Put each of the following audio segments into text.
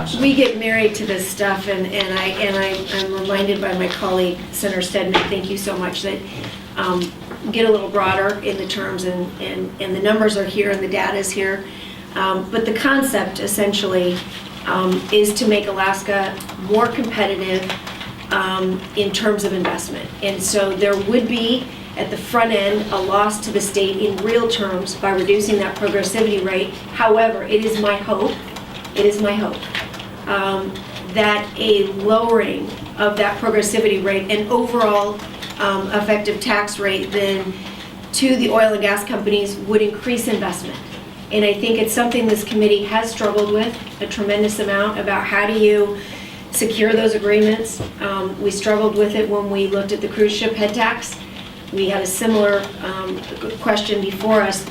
We get married to this stuff, and I'm reminded by my colleague, Senator Stedman, thank you so much, that get a little broader in the terms, and the numbers are here and the data is here. But the concept essentially is to make Alaska more competitive in terms of investment. And so there would be, at the front end, a loss to the state in real terms by reducing that progressivity rate. However, it is my hope that a lowering of that progressivity rate and overall effective tax rate then to the oil and gas companies would increase investment. And I think it's something this committee has struggled with a tremendous amount about how do you secure those agreements. We struggled with it when we looked at the cruise ship head tax. We had a similar question before us.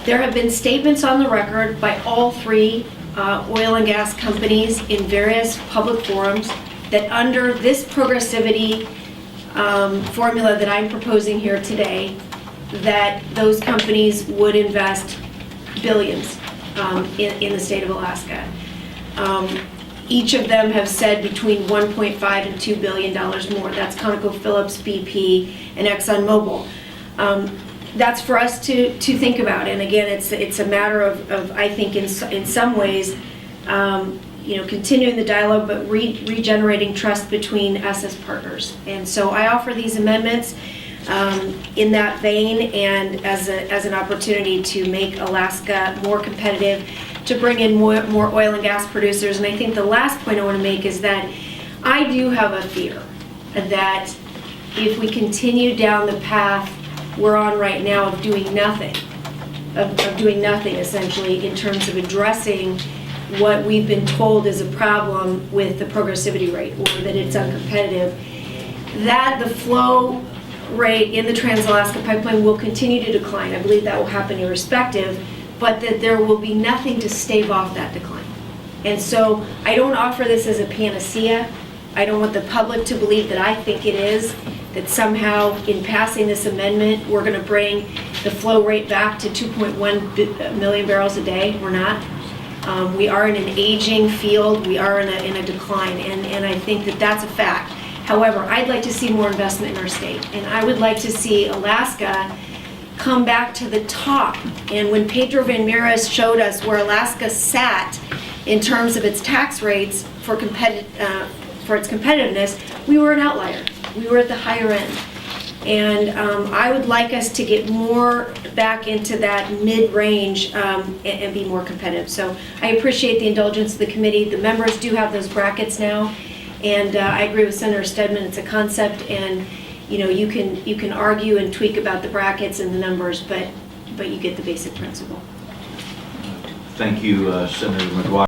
There have been statements on the record by all three oil and gas companies in various public forums that under this progressivity formula that I'm proposing here today, that those companies would invest billions in the state of Alaska. Each of them have said between $1.5 and $2 billion more. That's ConocoPhillips, BP, and ExxonMobil. That's for us to think about. And again, it's a matter of I think in some ways, continuing the dialogue, but regenerating trust between us as partners. And so I offer these amendments in that vein, and as an opportunity to make Alaska more competitive, to bring in more oil and gas producers. And I think the last point I want to make is that I do have a fear that if we continue down the path we're on right now of doing nothing essentially in terms of addressing what we've been told is a problem with the progressivity rate, or that it's uncompetitive, that the flow rate in the Trans-Alaska Pipeline will continue to decline. I believe that will happen irrespective, but that there will be nothing to stave off that decline. And so I don't offer this as a panacea. I don't want the public to believe that I think it is, that somehow in passing this amendment we're going to bring the flow rate back to 2.1 million barrels a day. We're not. We are in an aging field. We are in a decline, and I think that that's a fact. However, I'd like to see more investment in our state, and I would like to see Alaska come back to the top. And when Pedro Van Mieres showed us where Alaska sat in terms of its tax rates for its competitiveness, we were an outlier. We were at the higher end. And I would like us to get more back into that mid-range and be more competitive. So I appreciate the indulgence of the committee. The members do have those brackets now. And I agree with Senator Stedman, it's a concept, and you can argue and tweak about the brackets and the numbers, but you get the basic principle. Thank you, Senator McGuire.